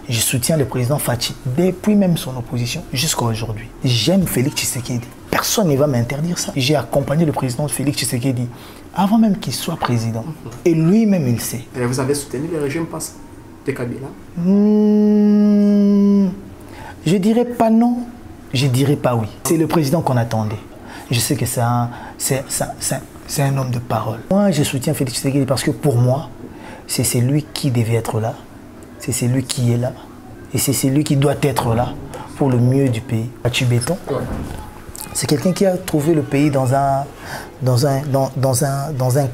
Je soutiens le président Fathi depuis même son opposition jusqu'à aujourd'hui. J'aime Félix Tshisekedi. Personne ne va m'interdire ça. J'ai accompagné le président Félix Tshisekedi avant même qu'il soit président. Et lui-même, il sait. Et vous avez soutenu le régime passé de Kabila? Je dirais pas non, je dirais pas oui. C'est le président qu'on attendait. Je sais que c'est un homme de parole. Moi, je soutiens Félix Tshisekedi parce que pour moi, c'est lui qui devait être là. C'est celui qui est là. Et c'est celui qui doit être là pour le mieux du pays. Fathi Béton, c'est quelqu'un qui a trouvé le pays dans un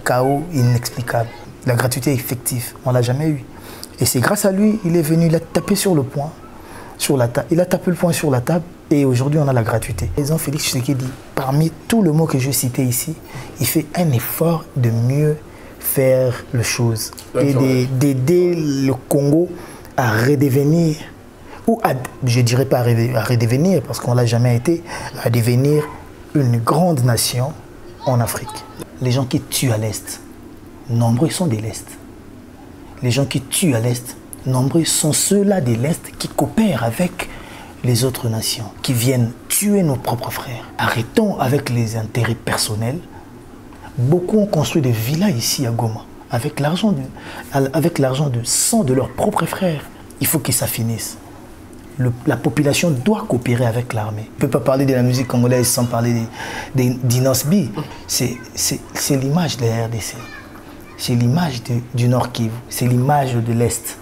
chaos inexplicable. La gratuité effective, on ne l'a jamais eu. Et c'est grâce à lui, il est venu, il a tapé sur le poing, sur la table. Il a tapé le poing sur la table et aujourd'hui on a la gratuité. Le président Félix Tshisekedi, parmi tous les mots que je citais ici, il fait un effort de mieux faire les choses et d'aider le Congo à redevenir, ou à, je ne dirais pas à redevenir parce qu'on ne l'a jamais été, à devenir une grande nation en Afrique. Les gens qui tuent à l'Est, nombreux sont de l'Est. Les gens qui tuent à l'Est, nombreux sont ceux-là de l'Est qui coopèrent avec les autres nations, qui viennent tuer nos propres frères. Arrêtons avec les intérêts personnels. Beaucoup ont construit des villas ici à Goma, avec l'argent de sang de leurs propres frères. Il faut que ça finisse. La population doit coopérer avec l'armée. On ne peut pas parler de la musique congolaise sans parler d'Inosbi. C'est l'image de la RDC. C'est l'image du Nord Kivu. C'est l'image de l'Est.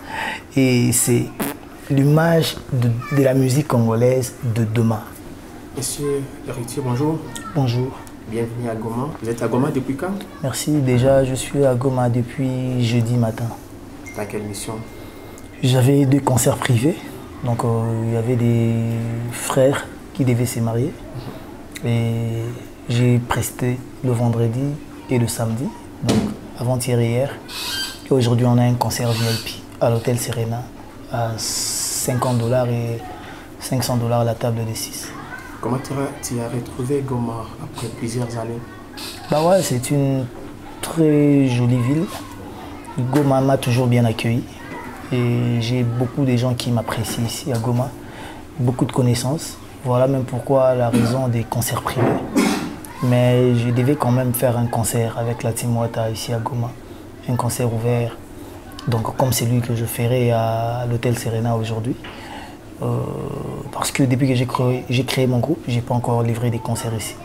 Et c'est l'image de la musique congolaise de demain. Monsieur Héritier, bonjour. Bonjour. Bienvenue à Goma. Vous êtes à Goma depuis quand? Merci. Déjà, je suis à Goma depuis jeudi matin. Dans quelle mission? J'avais 2 concerts privés. Donc, il y avait des frères qui devaient se marier. Et j'ai presté le vendredi et le samedi, donc avant-hier et hier. Et aujourd'hui, on a un concert VIP à l'hôtel Serena à $50 et $500 la table de 6. Comment tu as retrouvé Goma après plusieurs années? Bah ouais, c'est une très jolie ville. Goma m'a toujours bien accueilli. Et j'ai beaucoup de gens qui m'apprécient ici à Goma. Beaucoup de connaissances. Voilà même pourquoi la raison des concerts privés. Mais je devais quand même faire un concert avec la Team Wata ici à Goma. Un concert ouvert. Donc comme celui que je ferai à l'hôtel Serena aujourd'hui. Parce que depuis que j'ai créé mon groupe, je n'ai pas encore livré des concerts ici.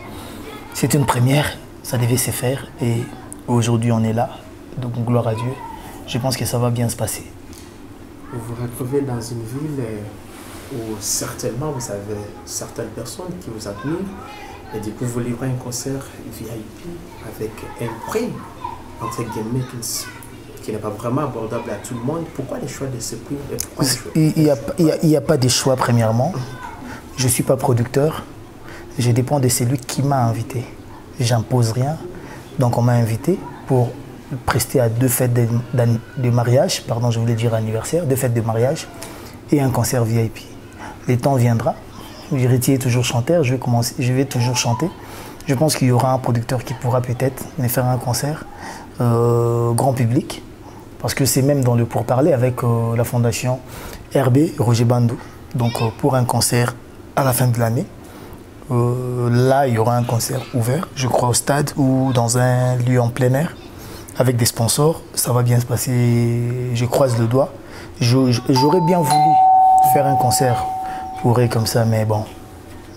C'est une première, ça devait se faire et aujourd'hui on est là, donc gloire à Dieu. Je pense que ça va bien se passer. Vous vous retrouvez dans une ville où certainement vous avez certaines personnes qui vous admirent et du coup vous livrez un concert VIP avec un prix, entre guillemets, qui n'est pas vraiment abordable à tout le monde. Pourquoi les choix de ce prix? Il n'y a pas de choix, premièrement. Je ne suis pas producteur. Je dépends de celui qui m'a invité. J'impose rien. Donc on m'a invité pour prester à 2 fêtes de mariage, pardon, je voulais dire anniversaire, 2 fêtes de mariage et un concert VIP. Le temps viendra. Héritier est toujours chanteur, je vais toujours chanter. Je pense qu'il y aura un producteur qui pourra peut-être me faire un concert grand public. Parce que c'est même dans le pourparler avec la fondation RB, Roger Bandou. Donc pour un concert à la fin de l'année, là il y aura un concert ouvert, je crois au stade ou dans un lieu en plein air, avec des sponsors. Ça va bien se passer, je croise le doigt. J'aurais bien voulu faire un concert pour eux comme ça, mais bon,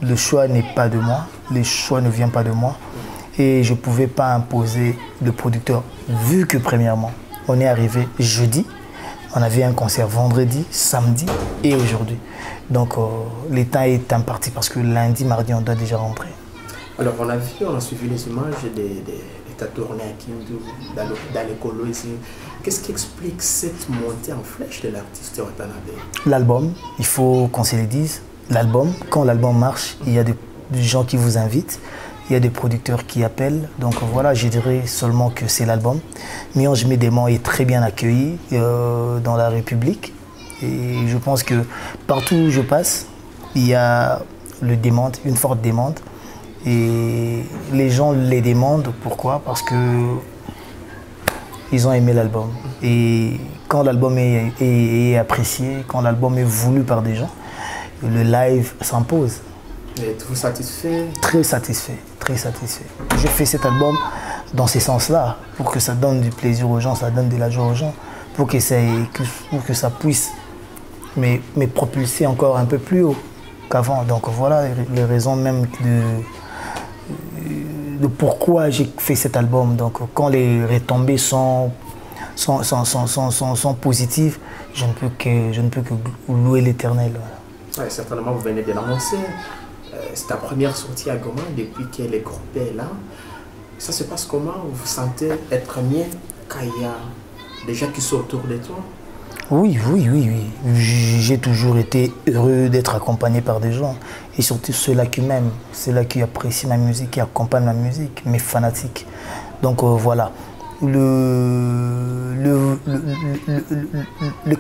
le choix n'est pas de moi, le choix ne vient pas de moi. Et je ne pouvais pas imposer le producteur, vu que premièrement, on est arrivé jeudi, on avait un concert vendredi, samedi et aujourd'hui. Donc le temps est imparti parce que lundi, mardi, on doit déjà rentrer. Alors on a suivi les images de ta tournée à Kindu, dans l'écolo ici. Qu'est-ce qui explique cette montée en flèche de l'artiste Watanabe? L'album, il faut qu'on se le dise. L'album, quand l'album marche, il y a des gens qui vous invitent. Il y a des producteurs qui appellent, donc voilà, je dirais seulement que c'est l'album. Mionge Médément est très bien accueilli dans la République. Et je pense que partout où je passe, il y a une forte demande. Et les gens les demandent, pourquoi? Parce qu'ils ont aimé l'album. Et quand l'album est apprécié, quand l'album est voulu par des gens, le live s'impose. Êtes-vous satisfait? Très satisfait, très satisfait. Je fais cet album dans ces sens-là, pour que ça donne du plaisir aux gens, ça donne de la joie aux gens, pour que ça puisse me propulser encore un peu plus haut qu'avant. Donc voilà les raisons même de pourquoi j'ai fait cet album. Donc quand les retombées sont positives, je ne peux que louer l'Éternel. Voilà. Ouais, certainement, vous venez de l'annoncer. C'est ta première sortie à Goma depuis que le groupe est là. Ça se passe comment? Vous vous sentez être mieux quand il y a des gens qui sont autour de toi? Oui. J'ai toujours été heureux d'être accompagné par des gens. Et surtout ceux-là qui m'aiment, ceux-là qui apprécient ma musique, qui accompagnent ma musique, mes fanatiques. Donc voilà. Le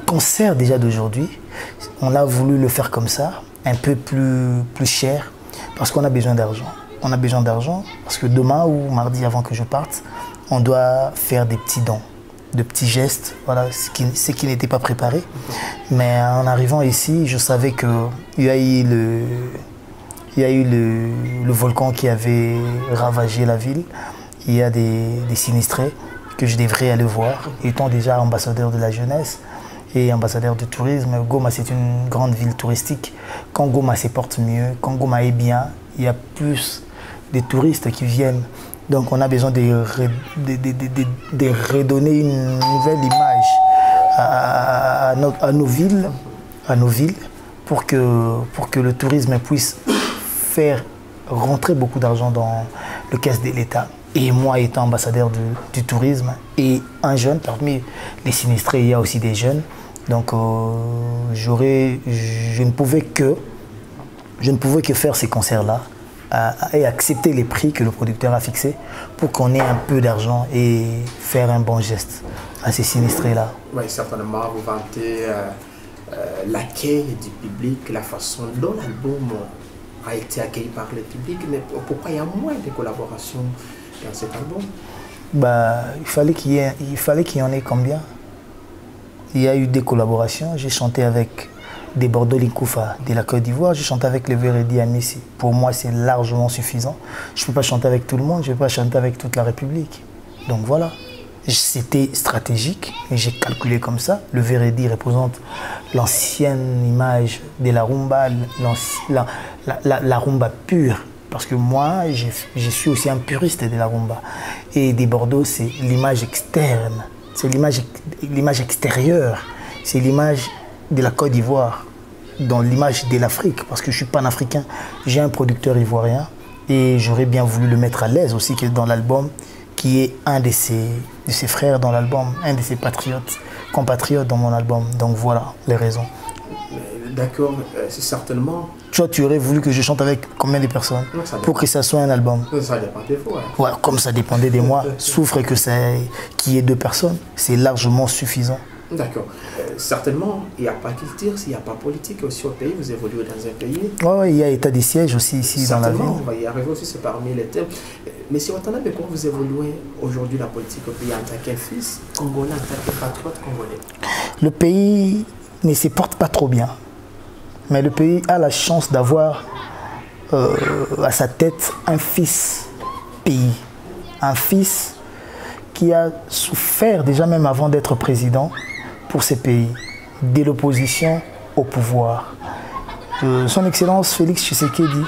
concert déjà d'aujourd'hui, on a voulu le faire comme ça, un peu plus cher, parce qu'on a besoin d'argent. On a besoin d'argent parce que demain ou mardi avant que je parte, on doit faire des petits dons, de petits gestes, voilà, ce qui n'était pas préparé. Mais en arrivant ici, je savais qu'il y a eu le volcan qui avait ravagé la ville. Il y a des sinistrés que je devrais aller voir, étant déjà ambassadeur de la jeunesse et ambassadeur du tourisme. Goma, c'est une grande ville touristique. Quand Goma se porte mieux, quand Goma est bien, il y a plus de touristes qui viennent. Donc on a besoin de redonner une nouvelle image à nos villes, pour que le tourisme puisse faire rentrer beaucoup d'argent dans le caisse de l'État. Et moi, étant ambassadeur du tourisme et un jeune, parmi les sinistrés, il y a aussi des jeunes. Donc je ne pouvais que faire ces concerts-là et accepter les prix que le producteur a fixés pour qu'on ait un peu d'argent et faire un bon geste à ces sinistrés-là. Oui, certainement, vous vantez l'accueil du public, la façon dont l'album a été accueilli par le public, mais pourquoi il y a moins de collaborations dans cet album? Il fallait qu'il y en ait combien? Il y a eu des collaborations. J'ai chanté avec des Bordeaux Linkoufa de la Côte d'Ivoire, j'ai chanté avec les Veredi à Messi. Pour moi, c'est largement suffisant. Je ne peux pas chanter avec tout le monde, je ne peux pas chanter avec toute la République. Donc voilà. C'était stratégique et j'ai calculé comme ça. Le Veredi représente l'ancienne image de la rumba, la rumba pure. Parce que moi, je suis aussi un puriste de la rumba. Et des Bordeaux, c'est l'image externe, c'est l'image extérieure, c'est l'image de la Côte d'Ivoire, dans l'image de l'Afrique, parce que je suis panafricain. J'ai un producteur ivoirien et j'aurais bien voulu le mettre à l'aise aussi que dans l'album, qui est un de ses frères dans l'album, un de ses compatriotes dans mon album. Donc voilà les raisons. D'accord, c'est certainement... Toi, tu aurais voulu que je chante avec combien de personnes pour que ça soit un album? Ça dépend des fois. Ouais, comme ça dépendait de moi, souffre qu'il y ait 2 personnes, c'est largement suffisant. D'accord. Certainement, il n'y a pas culture, s'il n'y a pas politique aussi au pays, vous évoluez dans un pays. Oui, il y a état des sièges aussi ici dans la ville. Certainement, on va y arriver aussi, c'est parmi les thèmes. Mais si Watanabe, comment vous évoluez aujourd'hui la politique au pays en tant qu'un fils congolais, en tant que patriote congolais? Le pays ne se porte pas trop bien. Mais le pays a la chance d'avoir à sa tête un fils pays. Un fils qui a souffert déjà même avant d'être président pour ces pays, de l'opposition au pouvoir. Son Excellence Félix Tshisekedi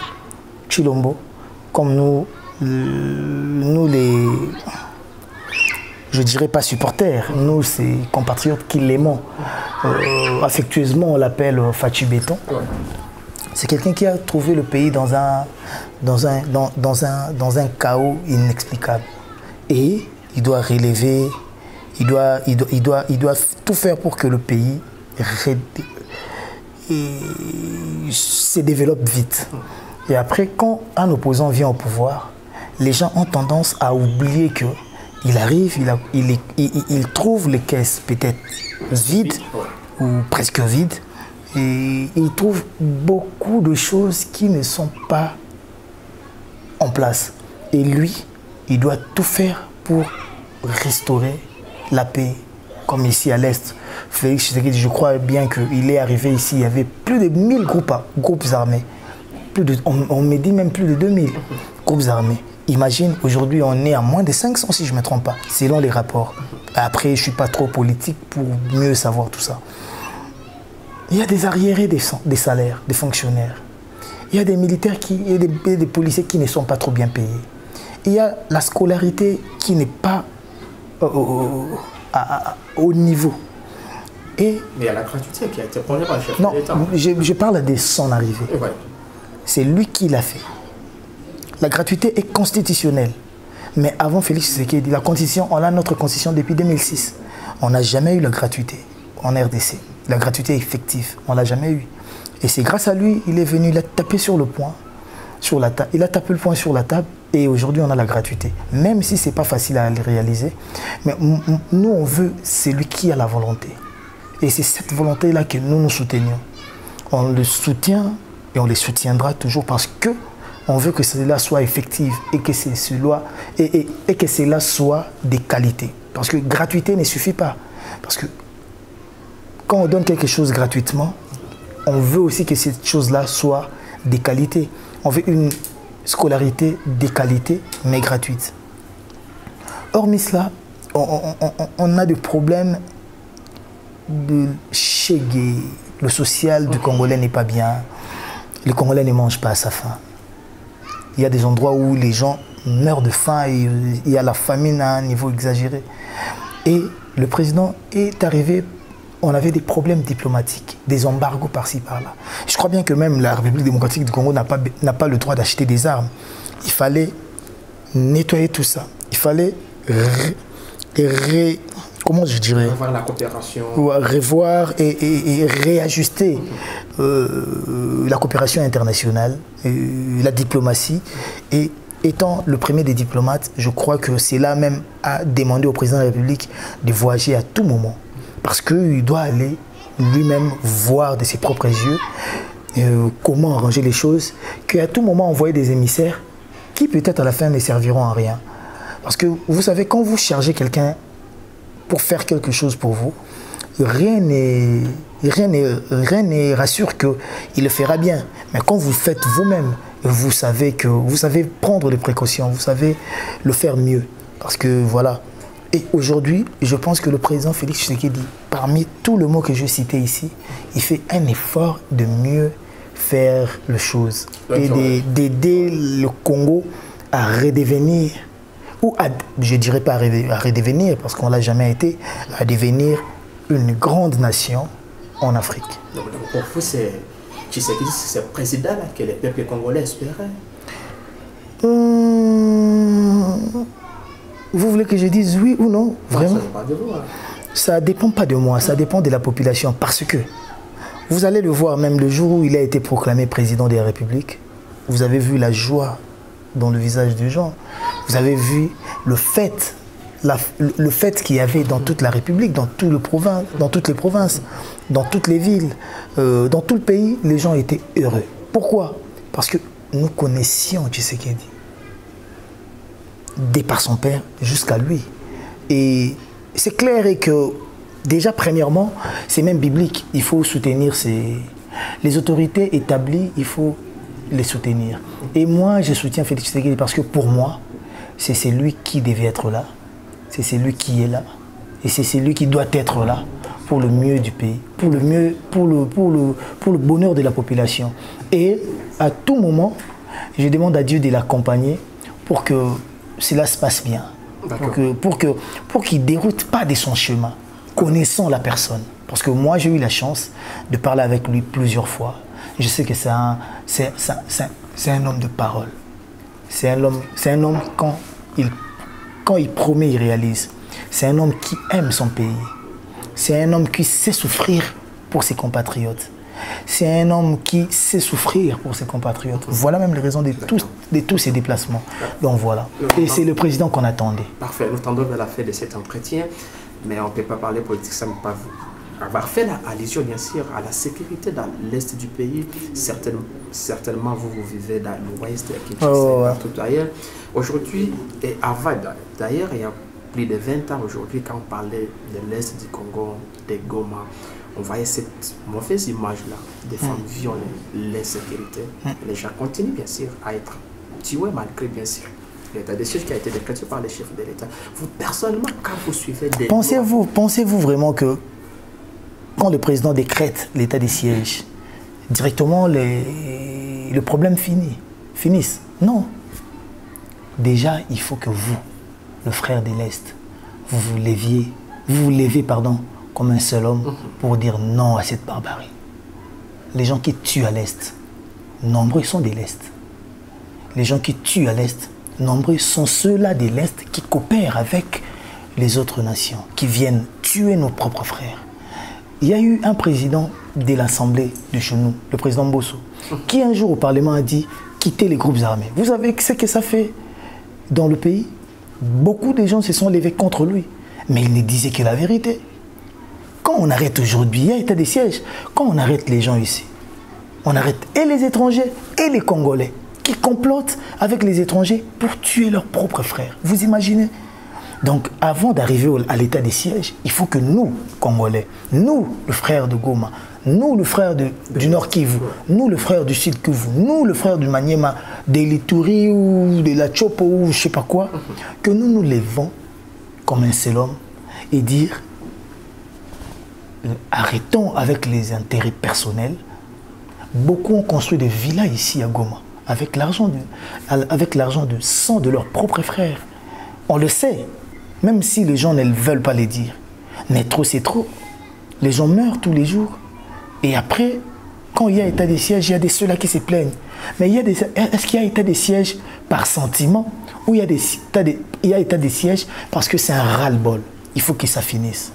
Tshilombo, comme nous les, je dirais pas supporters, nous ces compatriotes qui l'aimons, affectueusement on l'appelle Fachi Béton. C'est quelqu'un qui a trouvé le pays dans un chaos inexplicable. Et il doit relever, il doit tout faire pour que le pays se développe vite. Et après, quand un opposant vient au pouvoir, les gens ont tendance à oublier qu'il arrive, il trouve les caisses peut-être vides ou presque vides, et il trouve beaucoup de choses qui ne sont pas en place. Et lui, il doit tout faire pour restaurer la paix, comme ici à l'Est. Félix Tshisekedi, je crois bien qu'il est arrivé ici, il y avait plus de 1000 groupes armés. On me dit même plus de 2000 groupes armés. Imagine, aujourd'hui, on est à moins de 500, si je ne me trompe pas, selon les rapports. Après, je ne suis pas trop politique pour mieux savoir tout ça. Il y a des arriérés des salaires, des fonctionnaires. Il y a des militaires et des policiers qui ne sont pas trop bien payés. Il y a la scolarité qui n'est pas au niveau. Mais il y a la gratuité qui a été prônée par le chef de l'État. Je parle de son arrivée. Ouais. C'est lui qui l'a fait. La gratuité est constitutionnelle. Mais avant Félix Tshisekedi, on a notre constitution depuis 2006. On n'a jamais eu la gratuité en RDC. La gratuité effective, on ne l'a jamais eu. Et c'est grâce à lui, il est venu, il a tapé sur le poing, sur la table. Il a tapé le poing sur la table et aujourd'hui on a la gratuité. Même si ce n'est pas facile à le réaliser, mais nous on veut, c'est lui qui a la volonté. Et c'est cette volonté-là que nous soutenions. On le soutient et on les soutiendra toujours parce que on veut que cela soit effectif et que, et que cela soit des qualités. Parce que gratuité ne suffit pas. Parce que quand on donne quelque chose gratuitement, on veut aussi que cette chose-là soit des qualités. On veut une scolarité de qualité, mais gratuite. Hormis cela, on a des problèmes de chégué. Le social du Congolais n'est pas bien. Le Congolais ne mange pas à sa faim. Il y a des endroits où les gens meurent de faim et il y a la famine à un niveau exagéré. Et le président est arrivé, on avait des problèmes diplomatiques, des embargos par-ci, par-là. Je crois bien que même la République démocratique du Congo n'a pas le droit d'acheter des armes. Il fallait nettoyer tout ça. Il fallait comment je dirais, revoir la coopération. Revoir et réajuster la coopération internationale, la diplomatie. Et étant le premier des diplomates, je crois que c'est là même à demander au président de la République de voyager à tout moment. Parce qu'il doit aller lui-même voir de ses propres yeux comment arranger les choses, qu'à tout moment envoyer des émissaires qui peut-être à la fin ne serviront à rien. Parce que vous savez, quand vous chargez quelqu'un pour faire quelque chose pour vous, rien ne rassure qu'il le fera bien. Mais quand vous le faites vous-même, vous savez prendre des précautions, vous savez le faire mieux. Parce que voilà. Et aujourd'hui, je pense que le président Félix Tshisekedi, parmi tous les mots que je citais ici, il fait un effort de mieux faire les choses. Et d'aider le Congo à redevenir, ou je ne dirais pas à redevenir, parce qu'on ne l'a jamais été, à devenir une grande nation en Afrique. Donc pour vous, c'est Tshisekedi, c'est ce président-là que les peuples congolais espéraient? Vous voulez que je dise oui ou non? Vraiment? Ça ne dépend pas de moi, ça dépend de la population. Parce que vous allez le voir, même le jour où il a été proclamé président de la République, vous avez vu la joie dans le visage des gens. Vous avez vu le fait qu'il y avait dans toute la République, dans toutes les provinces, dans toutes les villes, dans tout le pays, les gens étaient heureux. Pourquoi? Parce que nous connaissions Tshisekedi. Dès par son père jusqu'à lui. Et c'est clair et que, déjà, premièrement, c'est même biblique. Il faut soutenir les autorités établies, il faut les soutenir. Et moi, je soutiens Félix Tshisekedi parce que pour moi, c'est lui qui devait être là. C'est lui qui est là. Et c'est lui qui doit être là pour le mieux du pays, pour le bonheur de la population. Et à tout moment, je demande à Dieu de l'accompagner pour que cela se passe bien, pour qu'il ne déroute pas de son chemin, connaissant la personne. Parce que moi, j'ai eu la chance de parler avec lui plusieurs fois. Je sais que c'est un homme de parole. C'est un homme, quand il promet, il réalise. C'est un homme qui aime son pays. C'est un homme qui sait souffrir pour ses compatriotes. C'est un homme qui sait souffrir pour ses compatriotes. Voilà même les raisons de tous ces déplacements. Donc voilà. Et c'est le président qu'on attendait. Parfait. Nous tendons vers la fin de cet entretien, mais on ne peut pas parler politique sans pas avoir fait allusion, bien sûr, à la sécurité dans l'est du pays. Certainement, vous vivez dans l'ouest, à Kinshasa, partout ailleurs. Aujourd'hui, et avant d'ailleurs, il y a plus de 20 ans aujourd'hui, quand on parlait de l'Est du Congo, des Goma, on voyait cette mauvaise image-là, des femmes violées, l'insécurité. Les gens continuent bien sûr à être tués malgré bien sûr l'état de siège qui a été décrété par les chefs de l'État. Vous, personnellement, quand vous suivez des... Pensez-vous vraiment que quand le président décrète l'état de siège, directement le problème finisse? Non. Déjà, il faut que vous, le frère de l'Est, vous vous levez comme un seul homme pour dire non à cette barbarie. Les gens qui tuent à l'Est, nombreux sont de l'Est. Les gens qui tuent à l'Est, nombreux sont ceux-là de l'Est qui coopèrent avec les autres nations, qui viennent tuer nos propres frères. Il y a eu un président de l'Assemblée de chez nous, le président Mbosso, qui un jour au Parlement a dit quitter les groupes armés. Vous savez ce que ça fait dans le pays? Beaucoup de gens se sont levés contre lui, mais il ne disait que la vérité. Quand on arrête aujourd'hui, il y a état de siège. Quand on arrête les gens ici, on arrête et les étrangers et les Congolais qui complotent avec les étrangers pour tuer leurs propres frères. Vous imaginez? Donc, avant d'arriver à l'état de siège, il faut que nous, Congolais, nous, le frère de Goma, nous, le frère du Nord Kivu, nous, le frère du Sud Kivu, nous, le frère du Maniema, de l'Ituri ou de la Chopo ou je ne sais pas quoi, que nous nous levons comme un seul homme et dire arrêtons avec les intérêts personnels. Beaucoup ont construit des villas ici à Goma avec l'argent de sang de leurs propres frères. On le sait, même si les gens ne veulent pas le dire. Mais trop c'est trop. Les gens meurent tous les jours. Et après, quand il y a état de siège, il y a des ceux-là qui se plaignent. Mais est-ce qu'il y a état de siège par sentiment ou il y a état de siège parce que c'est un ras-le-bol? Il faut que ça finisse.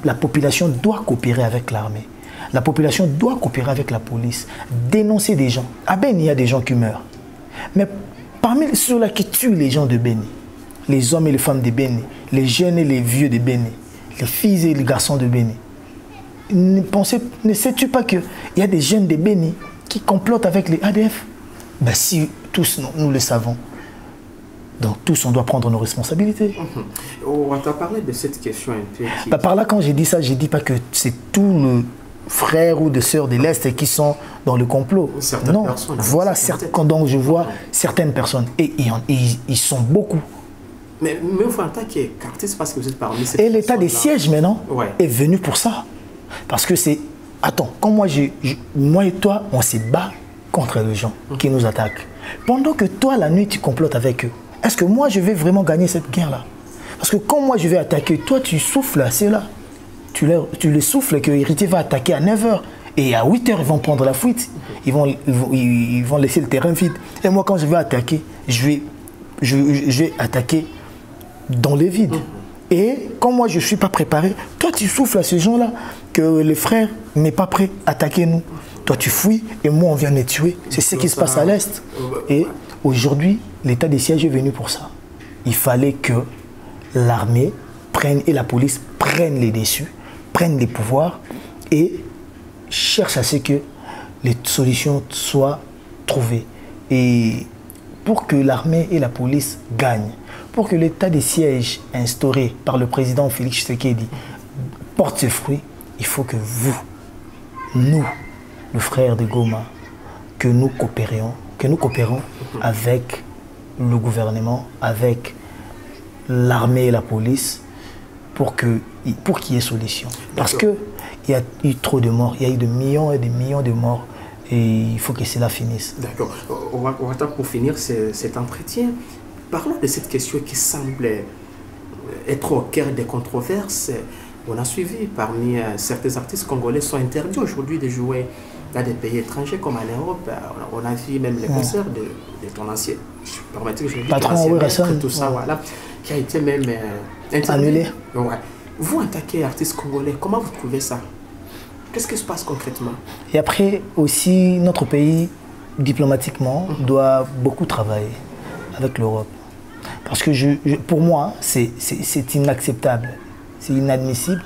La population doit coopérer avec l'armée. La population doit coopérer avec la police. Dénoncer des gens. À Beni, il y a des gens qui meurent. Mais parmi ceux-là qui tuent les gens de Beni, les hommes et les femmes de Beni, les jeunes et les vieux de Beni, les filles et les garçons de Beni, ne sais-tu pas qu'il y a des jeunes de Beni qui complotent avec les ADF? Ben si, tous nous le savons. Donc tous, on doit prendre nos responsabilités. On t'a parlé de cette question un peu. Ben, par là, quand j'ai dit ça, je ne dis pas que c'est tout le frères ou des sœurs de l'Est qui sont dans le complot. Certaines personnes. Voilà, donc je vois certaines personnes. Et ils sont beaucoup. Mais vous, en tant qu'artiste, parce que vous êtes parmi ces personnes. Et l'état des sièges, maintenant, est venu pour ça. Parce que c'est... Attends, quand moi et toi, on se bat contre les gens qui nous attaquent. Pendant que toi, la nuit, tu complotes avec eux. Est-ce que moi, je vais vraiment gagner cette guerre-là? Parce que quand moi, je vais attaquer, toi, tu souffles, c'est là. Tu les souffles que Héritier va attaquer à 9 h. Et à 8 h, ils vont prendre la fuite. Ils vont laisser le terrain vide. Et moi, quand je vais attaquer, je vais attaquer dans les vides. Et quand moi, je ne suis pas préparé, toi, tu souffles à ces gens-là que les frères n'est pas prêt à attaquer nous. Toi, tu fuis et moi, on vient les tuer. C'est ce qui se passe à l'Est. Et aujourd'hui, l'état des sièges est venu pour ça. Il fallait que l'armée et la police prennent les dessus, prennent les pouvoirs et cherchent à ce que les solutions soient trouvées. Et pour que l'armée et la police gagnent, pour que l'état des sièges instauré par le président Félix Tshisekedi porte ses fruits, il faut que vous, nous, le frère de Goma, que nous coopérons avec le gouvernement, avec l'armée et la police, pour qu'il y ait solution. Parce qu'il y a eu trop de morts, il y a eu des millions et des millions de morts, et il faut que cela finisse. D'accord. On va pour finir cet entretien. Parlons de cette question qui semble être au cœur des controverses. On a suivi parmi certains artistes congolais sont interdits aujourd'hui de jouer dans des pays étrangers comme en Europe. On a vu même les concerts de ton ancien, permettez que je le dise, patron, tout ça, voilà, qui a été même annulé. Ouais. Vous, en tant qu'artiste congolais, comment vous trouvez ça? Qu'est-ce qui se passe concrètement? Et après aussi, notre pays, diplomatiquement, doit beaucoup travailler avec l'Europe. Parce que pour moi, c'est inacceptable, c'est inadmissible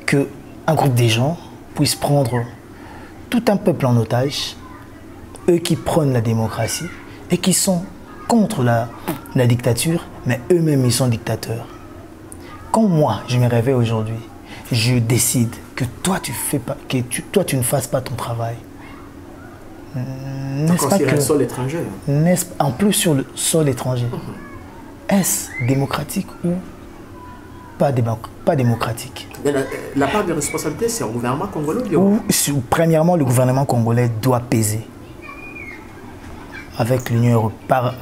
qu'un groupe de gens puisse prendre tout un peuple en otage, eux qui prônent la démocratie et qui sont contre la dictature, mais eux-mêmes ils sont dictateurs. quand moi, je me réveille aujourd'hui, je décide que toi, tu ne fasses pas ton travail. N'est-ce pas sur que... le sol étranger. En plus sur le sol étranger. Est-ce démocratique ou pas démocratique? La part de responsabilité, c'est au gouvernement congolais. Premièrement, le gouvernement congolais doit peser avec l'Union européenne.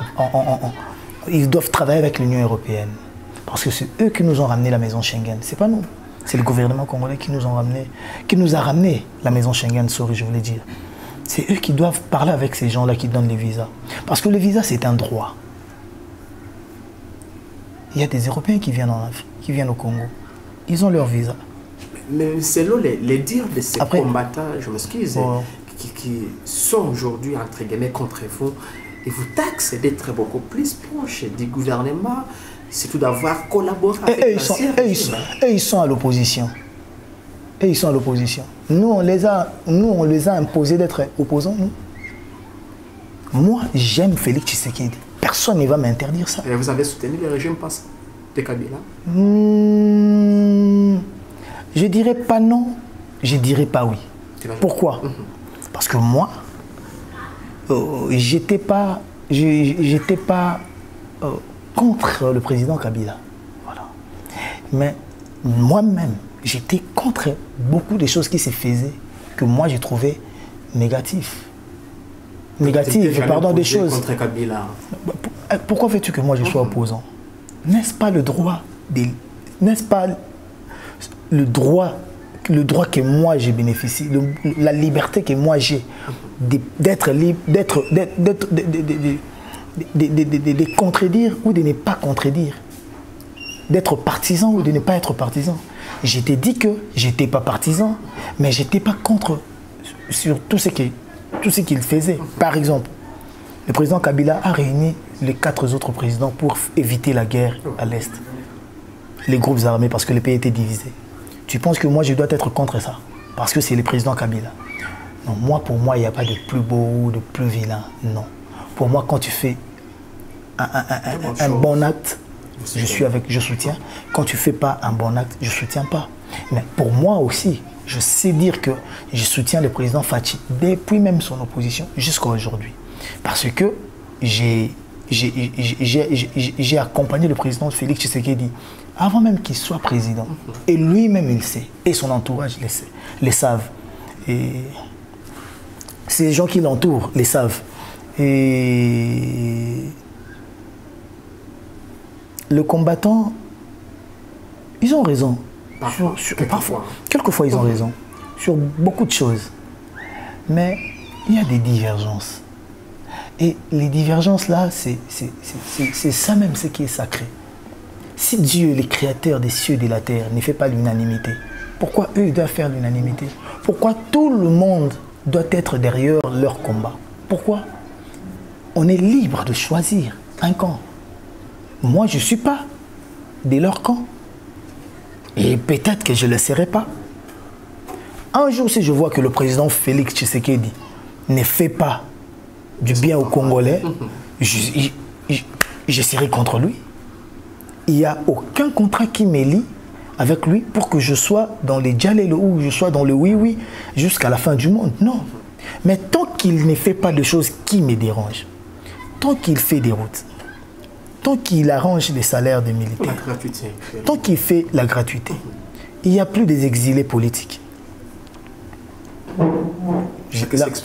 Ils doivent travailler avec l'Union européenne. Parce que c'est eux qui nous ont ramené la maison Schengen. C'est pas nous. C'est le gouvernement congolais qui nous a ramené la maison Schengen, sorry, je voulais dire. C'est eux qui doivent parler avec ces gens-là qui donnent les visas. Parce que le visa, c'est un droit. Il y a des Européens qui viennent en Afrique, qui viennent au Congo. Ils ont leur visa. Mais selon les dires de ces combattants, je m'excuse, qui sont aujourd'hui, entre guillemets, contre vous, ils vous taxent d'être beaucoup plus proche du gouvernement, surtout d'avoir collaboré avec ils sont à l'opposition. Et ils sont à l'opposition. Nous, on les a imposés d'être opposants. Moi, j'aime Félix Tshisekedi. Personne ne va m'interdire ça. Et vous avez soutenu le régime passé de Kabila? Je dirais pas non, je dirais pas oui. Pourquoi? Parce que moi, j'étais pas contre le président Kabila. Voilà. Mais moi-même, j'étais contre beaucoup de choses qui se faisaient que moi j'ai trouvé négatives. Négatives, pardon, des choses. Contre Kabila. Pourquoi veux-tu que moi je sois opposant? N'est-ce pas le droit n'est-ce pas le droit que moi j'ai bénéficié, la liberté que moi j'ai d'être libre, de contredire ou de ne pas contredire, d'être partisan ou de ne pas être partisan. J'étais dit que j'étais pas partisan, mais j'étais pas contre sur tout ce qu'il faisait. Par exemple, le président Kabila a réuni les 4 autres présidents pour éviter la guerre à l'Est. Les groupes armés, parce que le pays était divisé. Tu penses que moi, je dois être contre ça? Parce que c'est le président Kabila. Non, pour moi, il n'y a pas de plus beau ou de plus vilain. Non. Pour moi, quand tu fais un bon acte, je soutiens. Quand tu ne fais pas un bon acte, je ne soutiens pas. Mais pour moi aussi, je sais dire que je soutiens le président Fachi depuis même son opposition jusqu'à aujourd'hui. Parce que j'ai accompagné le président Félix Tshisekedi avant même qu'il soit président. Et lui-même, il sait. Et son entourage les savent. Et ces gens qui l'entourent les savent. Et le combattant, ils ont raison. Quelquefois, ils ont raison. Sur beaucoup de choses. Mais il y a des divergences. Et les divergences là, c'est ça même ce qui est sacré. Si Dieu, le créateur des cieux et de la terre, ne fait pas l'unanimité, pourquoi eux doivent faire l'unanimité? Pourquoi tout le monde doit être derrière leur combat? Pourquoi? On est libre de choisir un camp. Moi, je ne suis pas de leur camp. Et peut-être que je ne le serai pas. Un jour, si je vois que le président Félix Tshisekedi ne fait pas du bien aux Congolais, je serai contre lui. Il n'y a aucun contrat qui me lie avec lui pour que je sois dans les djalelo ou je sois dans le oui-oui jusqu'à la fin du monde. Non. Mais tant qu'il ne fait pas de choses qui me dérangent, tant qu'il fait des routes, tant qu'il arrange les salaires des militaires, tant qu'il fait la gratuité, il n'y a plus des exilés politiques.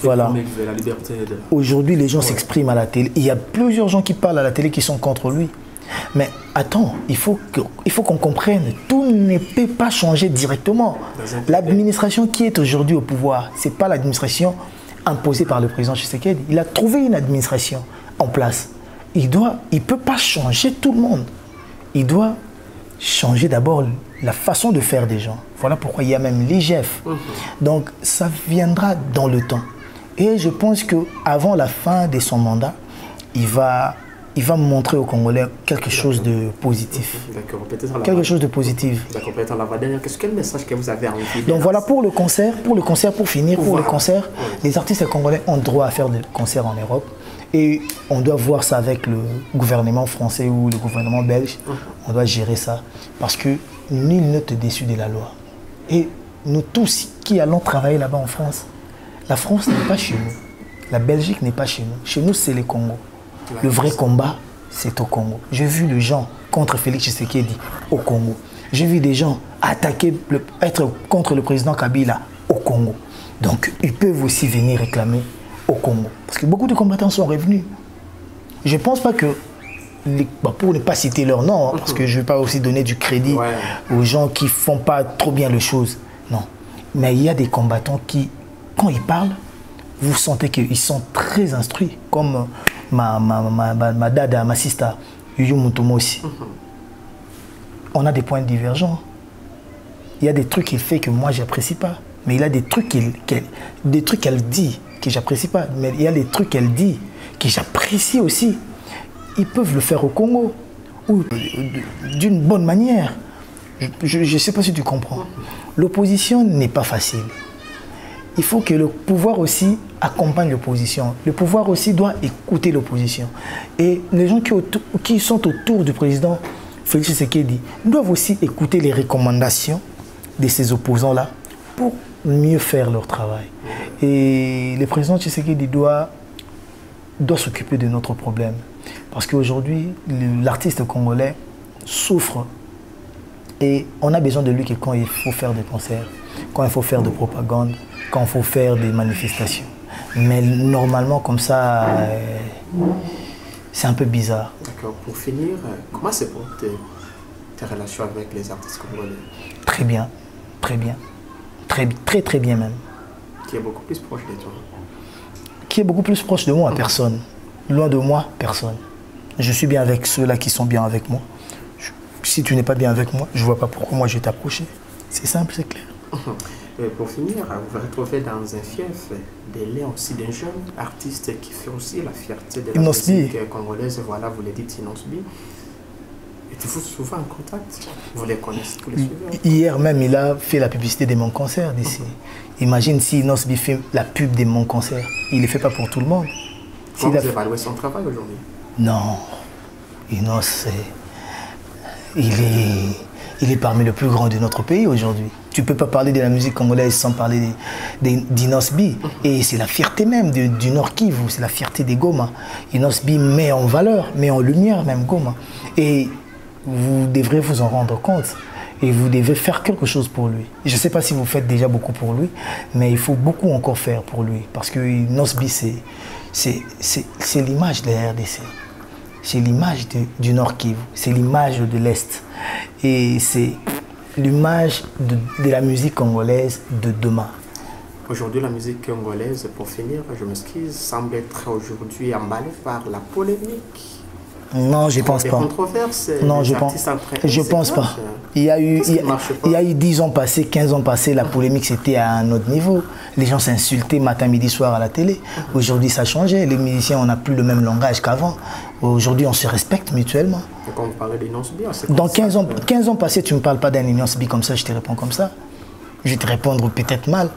Voilà. Aujourd'hui, les gens s'expriment à la télé. Il y a plusieurs gens qui parlent à la télé qui sont contre lui. Mais attends, il faut qu'on comprenne, tout ne peut pas changer directement. L'administration qui est aujourd'hui au pouvoir, ce n'est pas l'administration imposée par le président Tshisekedi. Il a trouvé une administration en place. Il ne peut pas changer tout le monde. Il doit changer d'abord la façon de faire des gens. Voilà pourquoi il y a même l'IGF. Donc ça viendra dans le temps. Et je pense qu'avant la fin de son mandat, il va montrer aux Congolais quelque chose de positif. Quelque chose de positif. D'accord, peut-être la dernière question. Quel message que vous avez envie de... Donc voilà pour le concert, pour finir, pour le concert, les artistes congolais ont droit à faire des concerts en Europe. Et on doit voir ça avec le gouvernement français ou le gouvernement belge. On doit gérer ça. Parce que nul n'est au-dessus de la loi. Et nous tous qui allons travailler là-bas en France, la France n'est pas chez nous. La Belgique n'est pas chez nous. Chez nous, c'est le Congo. Le vrai combat, c'est au Congo. J'ai vu des gens contre Félix Tshisekedi au Congo. J'ai vu des gens être contre le président Kabila au Congo. Donc, ils peuvent aussi venir réclamer au Congo. Parce que beaucoup de combattants sont revenus. Je ne pense pas que, pour ne pas citer leur nom, parce que je ne vais pas aussi donner du crédit aux gens qui ne font pas trop bien les choses. Non. Mais il y a des combattants qui, quand ils parlent, vous sentez qu'ils sont très instruits. Comme ma dada, ma sister, Yuyu Mutomo aussi. On a des points divergents. Il y a des trucs qu'il fait que moi, je n'apprécie pas. Mais il y a des trucs qu'elle dit que j'apprécie pas. Mais il y a des trucs qu'elle dit que j'apprécie aussi. Ils peuvent le faire au Congo. Ou d'une bonne manière. Je ne sais pas si tu comprends. L'opposition n'est pas facile. Il faut que le pouvoir aussi accompagne l'opposition. Le pouvoir aussi doit écouter l'opposition. Et les gens qui sont autour du président Félix Tshisekedi doivent aussi écouter les recommandations de ces opposants-là pour mieux faire leur travail. Et le président Tshisekedi doit s'occuper de notre problème. Parce qu'aujourd'hui, l'artiste congolais souffre. Et on a besoin de lui que quand il faut faire des concerts, quand il faut faire de propagande, quand il faut faire des manifestations. Mais normalement, comme ça, c'est un peu bizarre. D'accord. Pour finir, comment c'est pour tes relations avec les artistes congolais? Très bien, très bien. Très bien même. Qui est beaucoup plus proche de toi? Qui est beaucoup plus proche de moi? Personne. Loin de moi, personne. Je suis bien avec ceux-là qui sont bien avec moi. Si tu n'es pas bien avec moi, je ne vois pas pourquoi moi je vais t'approcher. C'est simple, c'est clair. Pour finir, vous vous retrouvez dans un fief d'élan aussi d'un jeune artiste qui fait aussi la fierté de la musique congolaise. Voilà, vous le dites, Inosbi. Êtes-vous souvent en contact? Vous les connaissez tous les suiveurs? Hier même, il a fait la publicité de mon concert d'ici. Imagine si Inosbi fait la pub de mon concert. Il ne le fait pas pour tout le monde. Comment vous évaluez son travail aujourd'hui? Non. Inos, il est parmi les plus grands de notre pays aujourd'hui. Tu ne peux pas parler de la musique congolaise sans parler d'Inosbi. Et c'est la fierté même du Nord Kivu, c'est la fierté des Goma. Inosbi met en valeur, met en lumière même Goma. Et vous devrez vous en rendre compte. Et vous devez faire quelque chose pour lui. Je ne sais pas si vous faites déjà beaucoup pour lui, mais il faut beaucoup encore faire pour lui. Parce que Inosbi, c'est l'image de la RDC. C'est l'image du Nord Kivu, c'est l'image de l'Est. Et c'est l'image de la musique congolaise de demain. Aujourd'hui, la musique congolaise, pour finir, je m'excuse, semble être aujourd'hui emballée par la polémique. Non, je ne pense pas. Non, je pense pas. Il y a eu 10 ans passés, 15 ans passés, la polémique c'était à un autre niveau. Les gens s'insultaient matin, midi, soir à la télé. Aujourd'hui, ça a changé. Les musiciens, on n'a plus le même langage qu'avant. Aujourd'hui, on se respecte mutuellement. Et quand vous parlez d'Inosbi, dans 15 ans passés, tu ne me parles pas d'un Inosbi comme ça, je te réponds comme ça. Je vais te répondre peut-être mal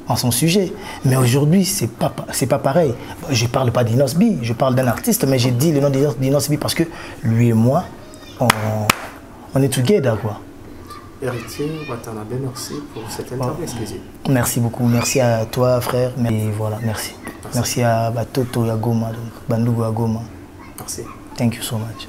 en son sujet. Mais aujourd'hui, c'est pas pareil. Je ne parle pas d'Inosbi, je parle d'un artiste, mais j'ai dit le nom d'Inosbi parce que lui et moi, on est together, quoi. Héritier Watanabe, merci pour cette interview exclusive. Merci beaucoup, merci à toi, frère. Et voilà, merci. Merci à Batoto Yagoma, donc Bandougo Yagoma. Merci. Thank you so much.